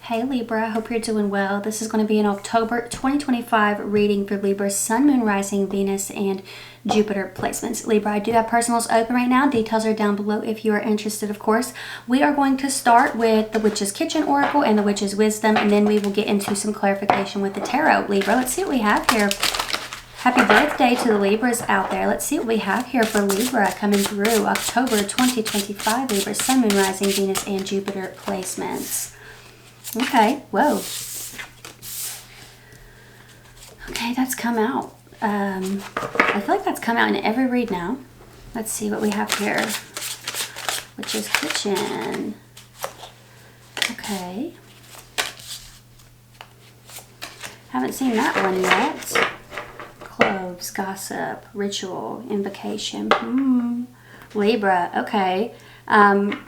Hey Libra, hope you're doing well. This is going to be an October 2025 reading for Libra, Sun, Moon, Rising, Venus, and Jupiter placements. Libra, I do have personals open right now. Details are down below if you are interested, of course. We are going to start with the Witch's Kitchen Oracle and the Witch's Wisdom, and then we will get into some clarification with the Tarot. Libra, let's see what we have here. Happy birthday to the Libras out there. Let's see what we have here for Libra coming through October 2025. Libra, Sun, Moon, Rising, Venus, and Jupiter placements. Okay, whoa. Okay, that's come out. I feel like that's come out in every read now. Let's see what we have here. Witch's Kitchen. Okay. Haven't seen that one yet. Cloves, gossip, ritual, invocation. Libra, okay.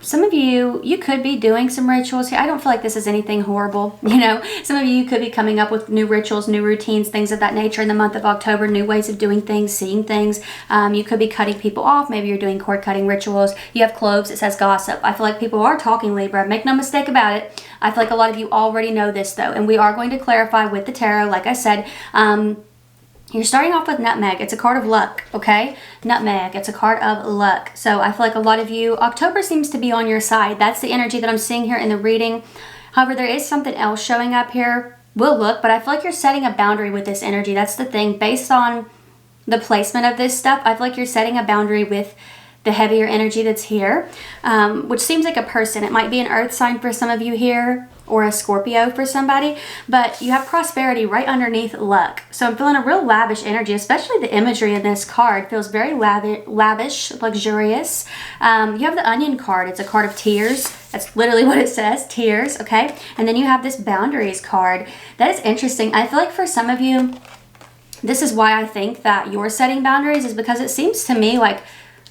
Some of you could be doing some rituals here. I don't feel like this is anything horrible. You know, some of you could be coming up with new rituals, new routines, things of that nature in the month of October, new ways of doing things, seeing things. You could be cutting people off. Maybe you're doing cord cutting rituals. You have cloves. It says gossip. I feel like people are talking, Libra. Make no mistake about it. I feel like a lot of you already know this though. And we are going to clarify with the tarot, like I said, you're starting off with nutmeg. It's a card of luck, okay? Nutmeg, it's a card of luck. So I feel like a lot of you, October seems to be on your side. That's the energy that I'm seeing here in the reading. However, there is something else showing up here. We'll look, but I feel like you're setting a boundary with this energy. That's the thing. Based on the placement of this stuff, I feel like you're setting a boundary with the heavier energy that's here, which seems like a person. It might be an earth sign for some of you here, or a Scorpio for somebody, but you have prosperity right underneath luck. So I'm feeling a real lavish energy, especially the imagery in this card feels very lavish, luxurious. You have the Onion card. It's a card of tears. That's literally what it says, tears, okay? And then you have this boundaries card. That is interesting. I feel like for some of you, this is why I think that you're setting boundaries, is because it seems to me like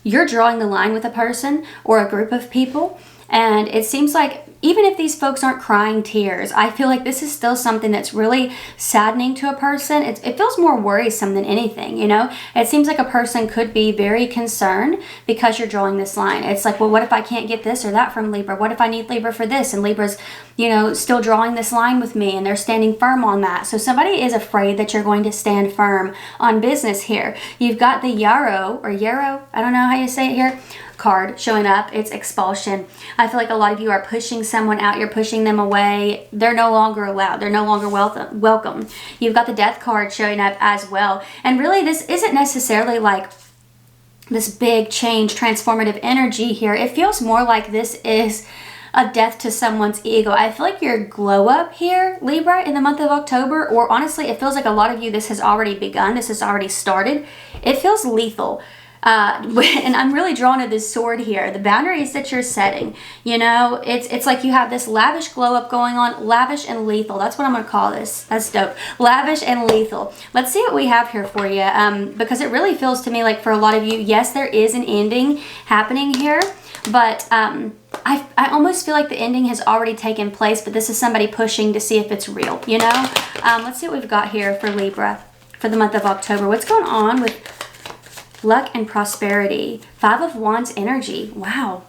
you're drawing the line with a person or a group of people. And it seems like even if these folks aren't crying tears, I feel like this is still something that's really saddening to a person. It feels more worrisome than anything, you know? It seems like a person could be very concerned because you're drawing this line. It's like, well, what if I can't get this or that from Libra? What if I need Libra for this? And Libra's, you know, still drawing this line with me and they're standing firm on that. So somebody is afraid that you're going to stand firm on business here. You've got the Yarrow, I don't know how you say it here, card showing up. It's expulsion. I feel like a lot of you are pushing someone out. You're pushing them away. They're no longer allowed. They're no longer welcome. You've got the Death card showing up as well. And really, this isn't necessarily like this big change, transformative energy here. It feels more like this is a death to someone's ego. I feel like your glow up here, Libra, in the month of October, or honestly, it feels like a lot of you, this has already begun. This has already started. It feels lethal. And I'm really drawn to this sword here, the boundaries that you're setting. You know, it's like you have this lavish glow up going on, lavish and lethal. That's what I'm going to call this. That's dope. Lavish and lethal. Let's see what we have here for you. Because it really feels to me like for a lot of you, yes, there is an ending happening here, but I almost feel like the ending has already taken place, but this is somebody pushing to see if it's real, you know? Let's see what we've got here for Libra for the month of October. What's going on with luck and prosperity? 5 of Wands energy. Wow.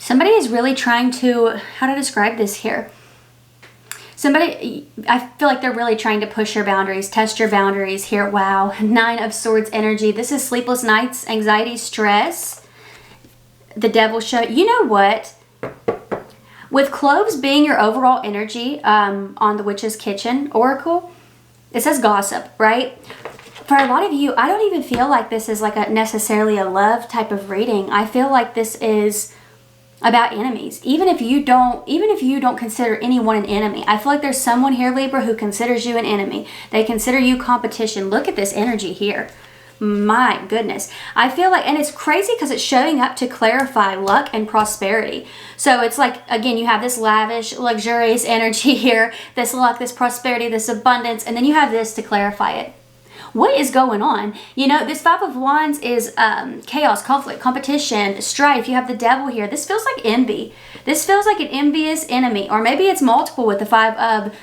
Somebody is really trying to, how to describe this here? Somebody, I feel like they're really trying to push your boundaries, test your boundaries here. Wow. 9 of Swords energy. This is sleepless nights, anxiety, stress. The Devil show. You know what? With cloves being your overall energy on the Witch's Kitchen Oracle, it says gossip, right? For a lot of you, I don't even feel like this is like necessarily a love type of reading. I feel like this is about enemies. Even if you don't consider anyone an enemy, I feel like there's someone here, Libra, who considers you an enemy. They consider you competition. Look at this energy here. My goodness. I feel like, and it's crazy because it's showing up to clarify luck and prosperity. So it's like, again, you have this lavish, luxurious energy here, this luck, this prosperity, this abundance, and then you have this to clarify it. What is going on? You know, this 5 of Wands is chaos, conflict, competition, strife. You have the Devil here. This feels like envy. This feels like an envious enemy, or maybe it's multiple with the 5 of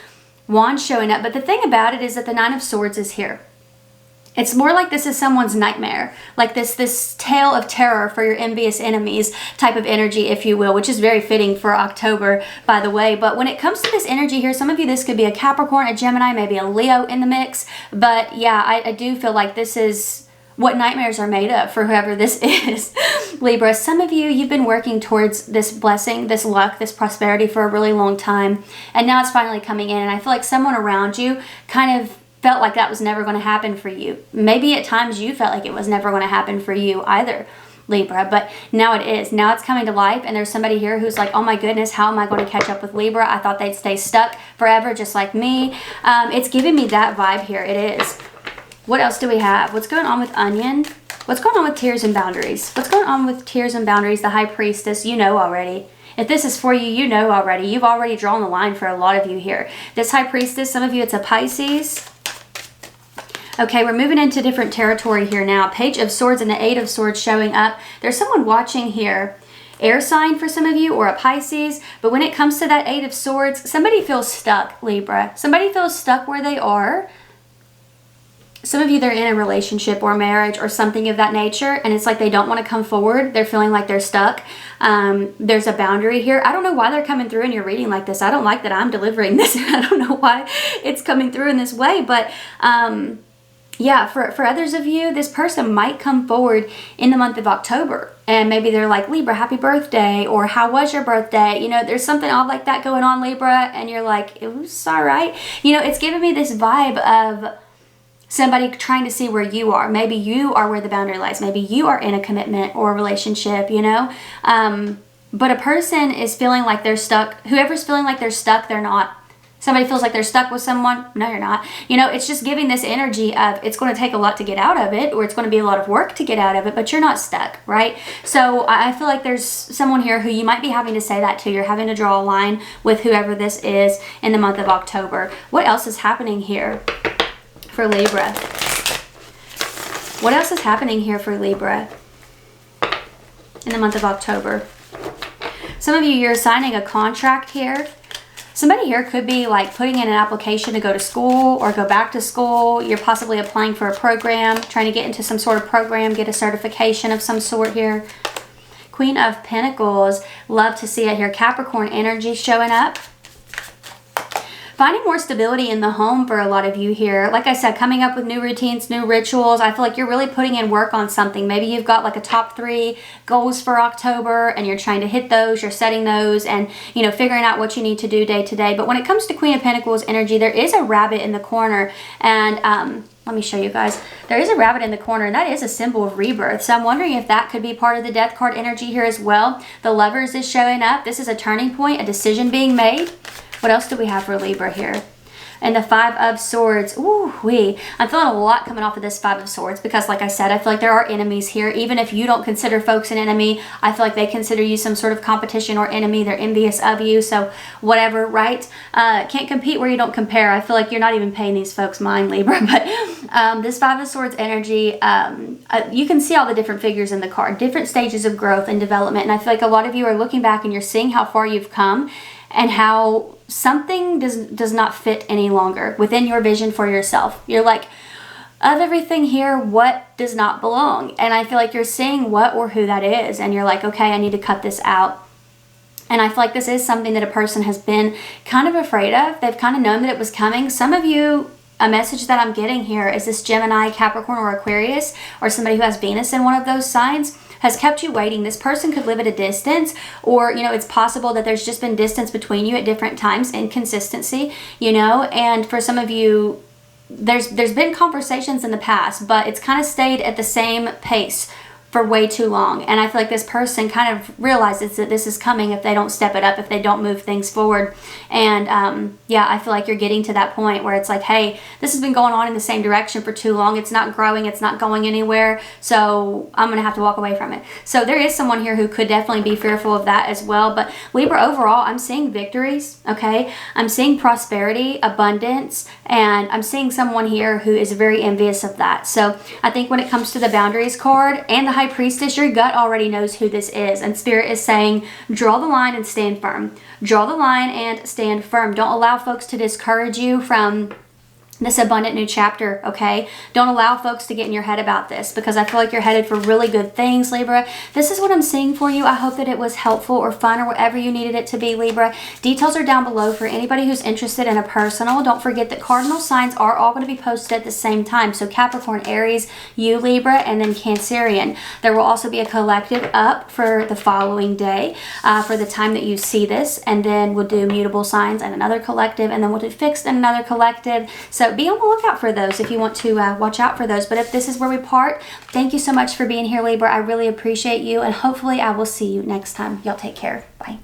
Wands showing up. But the thing about it is that the 9 of Swords is here. It's more like this is someone's nightmare, like this tale of terror for your envious enemies type of energy, if you will, which is very fitting for October, by the way. But when it comes to this energy here, some of you, this could be a Capricorn, a Gemini, maybe a Leo in the mix. But yeah, I do feel like this is what nightmares are made of for whoever this is. Libra, some of you, you've been working towards this blessing, this luck, this prosperity for a really long time. And now it's finally coming in. And I feel like someone around you kind of felt like that was never going to happen for you. Maybe at times you felt like it was never going to happen for you either, Libra, but now it is. Now it's coming to life, and there's somebody here who's like, oh my goodness, how am I going to catch up with Libra? I thought they'd stay stuck forever just like me. It's giving me that vibe here. It is. What else do we have? What's going on with Onion? What's going on with Tears and Boundaries? What's going on with Tears and Boundaries? The High Priestess, you know already. If this is for you, you know already. You've already drawn the line for a lot of you here. This High Priestess, some of you, it's a Pisces. Okay, we're moving into different territory here now. Page of Swords and the Eight of Swords showing up. There's someone watching here. Air sign for some of you, or a Pisces. But when it comes to that Eight of Swords, somebody feels stuck, Libra. Somebody feels stuck where they are. Some of you, they're in a relationship or marriage or something of that nature, and it's like they don't want to come forward. They're feeling like they're stuck. There's a boundary here. I don't know why they're coming through in your reading like this. I don't like that I'm delivering this. I don't know why it's coming through in this way, but yeah, for others of you, this person might come forward in the month of October. And maybe they're like, Libra, happy birthday, or how was your birthday? You know, there's something odd like that going on, Libra, and you're like, it was all right. You know, it's giving me this vibe of somebody trying to see where you are. Maybe you are where the boundary lies. Maybe you are in a commitment or a relationship, you know. But a person is feeling like they're stuck. Whoever's feeling like they're stuck, they're not. Somebody feels like they're stuck with someone. No, you're not. You know, it's just giving this energy of it's going to take a lot to get out of it, or it's going to be a lot of work to get out of it, but you're not stuck, right? So I feel like there's someone here who you might be having to say that to. You're having to draw a line with whoever this is in the month of October. What else is happening here for Libra? What else is happening here for Libra in the month of October? Some of you, you're signing a contract here. Somebody here could be like putting in an application to go to school or go back to school. You're possibly applying for a program, trying to get into some sort of program, get a certification of some sort here. Queen of Pentacles, love to see it here. Capricorn energy showing up. Finding more stability in the home for a lot of you here. Like I said, coming up with new routines, new rituals. I feel like you're really putting in work on something. Maybe you've got like a top 3 goals for October and you're trying to hit those, you're setting those and, you know, figuring out what you need to do day to day. But when it comes to Queen of Pentacles energy, there is a rabbit in the corner, and let me show you guys. There is a rabbit in the corner, and that is a symbol of rebirth. So I'm wondering if that could be part of the Death card energy here as well. The Lovers is showing up. This is a turning point, a decision being made. What else do we have for Libra here? And the Five of Swords. Ooh-wee. I'm feeling a lot coming off of this Five of Swords because, like I said, I feel like there are enemies here. Even if you don't consider folks an enemy, I feel like they consider you some sort of competition or enemy. They're envious of you. So whatever, right? Can't compete where you don't compare. I feel like you're not even paying these folks mind, Libra. But this Five of Swords energy, you can see all the different figures in the card, different stages of growth and development. And I feel like a lot of you are looking back and you're seeing how far you've come and how something does not fit any longer within your vision for yourself. You're like, of everything here, what does not belong? And I feel like you're seeing what or who that is, and you're like, okay, I need to cut this out. And I feel like this is something that a person has been kind of afraid of. They've kind of known that it was coming. Some of you, a message that I'm getting here is this Gemini, Capricorn, or Aquarius, or somebody who has Venus in one of those signs, has kept you waiting. This person could live at a distance, or, you know, it's possible that there's just been distance between you at different times, inconsistency, you know, and for some of you, there's been conversations in the past, but it's kind of stayed at the same pace for way too long. And I feel like this person kind of realizes that this is coming if they don't step it up, if they don't move things forward. And yeah, I feel like you're getting to that point where it's like, hey, this has been going on in the same direction for too long. It's not growing. It's not going anywhere. So I'm going to have to walk away from it. So there is someone here who could definitely be fearful of that as well. But Libra, overall, I'm seeing victories, okay? I'm seeing prosperity, abundance, and I'm seeing someone here who is very envious of that. So I think when it comes to the Boundaries card and the High Priestess, your gut already knows who this is, and Spirit is saying, draw the line and stand firm. Draw the line and stand firm. Don't allow folks to discourage you from this abundant new chapter, okay? Don't allow folks to get in your head about this, because I feel like you're headed for really good things, Libra. This is what I'm seeing for you. I hope that it was helpful or fun or whatever you needed it to be, Libra. Details are down below for anybody who's interested in a personal. Don't forget that cardinal signs are all going to be posted at the same time. So Capricorn, Aries, you, Libra, and then Cancerian. There will also be a collective up for the following day for the time that you see this. And then we'll do mutable signs and another collective. And then we'll do fixed and another collective. So be on the lookout for those if you want to watch out for those. But if this is where we part, thank you so much for being here, Libra. I really appreciate you, and hopefully I will see you next time. Y'all take care. Bye.